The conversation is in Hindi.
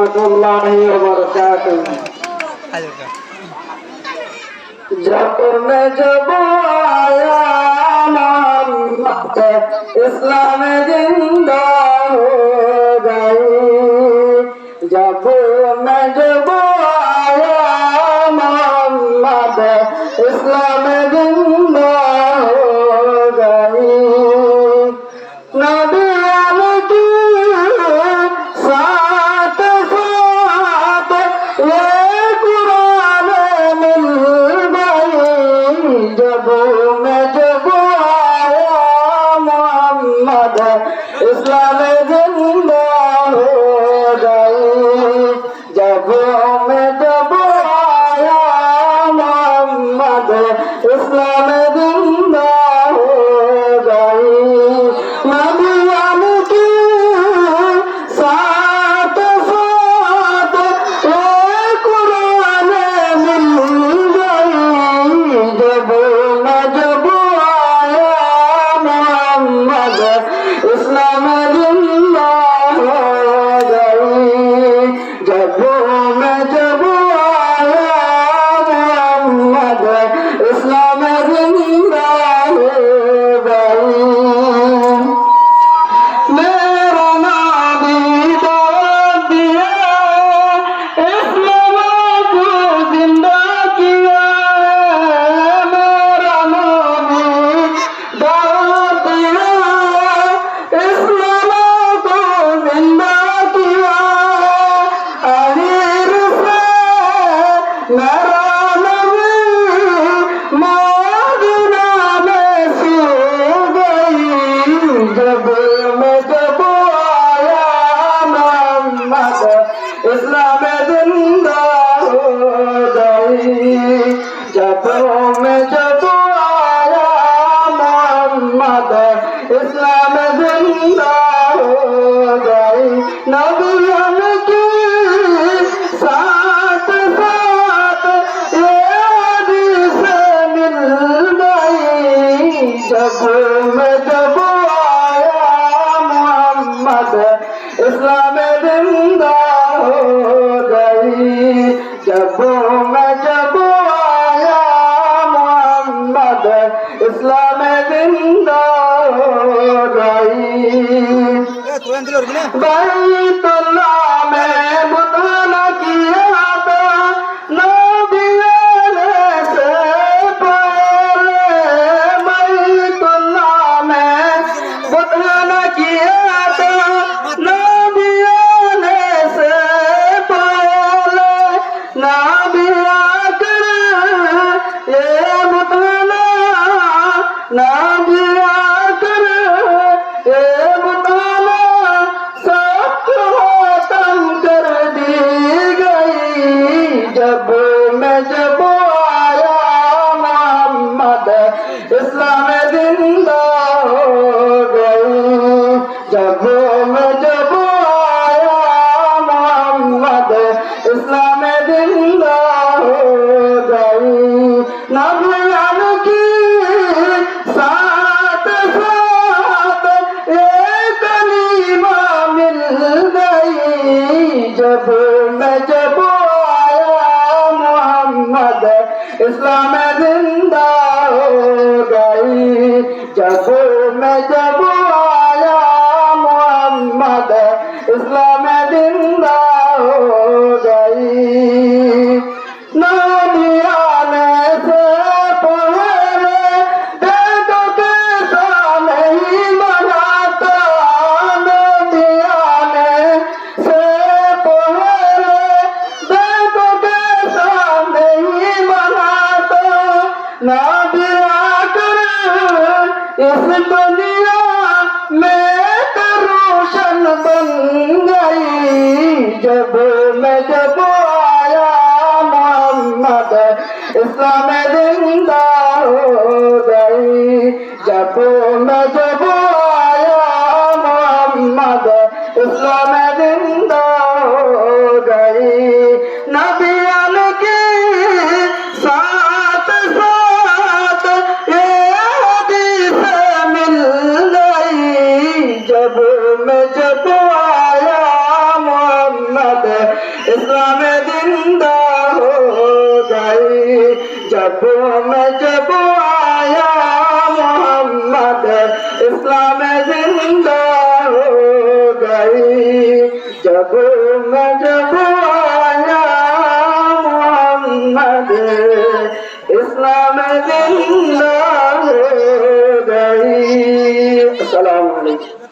रहमतुल्लाहि व बरकातुहू। जब मैं जब आया मोहम्मद इस्लाम जिंदा हो गई। जब मैं जब आया मोहम्मद इस्लाम जिंदा हो गई। नबियान की साथ साथ ये कुरान मिल गई। जब मैं जब आया मोहम्मद इस्लाम जिंदा हो गई। जब मैं जब आया मोहम्मद इस्लाम जिंदा हो गई। नबियान की साथ साथ ये कुरान मिल गई। जब मैं जब आया मोहम्मद इस्लाम जिंदा हो गई। जब मैं जब आया मोहम्मद इस्लाम जिंदा हो गई। मेरा नाबी दावत दिया, इस्लाम को जिंदा किया। मेरा नाबी दावत दिया, इस्लाम को जिंदा किया। अमीर से मेरा नबी मदीना में सो गई। जब मैं जब आया मोहम्मद इस्लाम जिंदा हो गई। जब मैं जब आया मोहम्मद इस्लाम जिंदा हो गई। नबियन की साथ साथ ये हदीस मिल गई। जब मैं जब आया मोहम्मद इस्लाम जिंदा हो गई। जब मैं जब आया मोहम्मद इस्लाम जिंदा हो गई। बैतुल्लाह में बुताना किया था नबियों से पहले। बैतुल्लाह में बुताना किया था नबियों से पहले। नबी आकर ये बुताना, नबी आकर ये बुताना सब खत्म कर दी गई। जब मैं जब आया मोहम्मद इस्लाम जिंदा हो गई। जब मैं जब आया मोहम्मद इस्लाम जिंदा हो गई। नबियान की साथ साथ ये कलीमा मिल गई। जब मैं जब आया मोहम्मद इस्लाम जिंदा हो गई। जब मैं जब आया मोहम्मद इस्लाम जिंदा हो गई। नबियान से पहले देखो कैसा नहीं बनाता। नबियान से पहले देखो कैसा नहीं बनाता। नबी आकर इस दुनिया में रोशन बन गई। जब मैं जब आया मोहम्मद इस्लाम जिंदा हो गई। जब मैं जब आया मोहम्मद इस्लाम जिंदा हो गई। नबियान की साथ साथ ये हदीस मिल गई। जब मैं जब आया मोहम्मद इस्लाम जिंदा हो गई। जब मैं जब आया मोहम्मद इस्लाम जिंदा हो गई। जब मैं जब आया मोहम्मद इस्लाम जिंदा हो गई। अस्सलाम वालेकुम।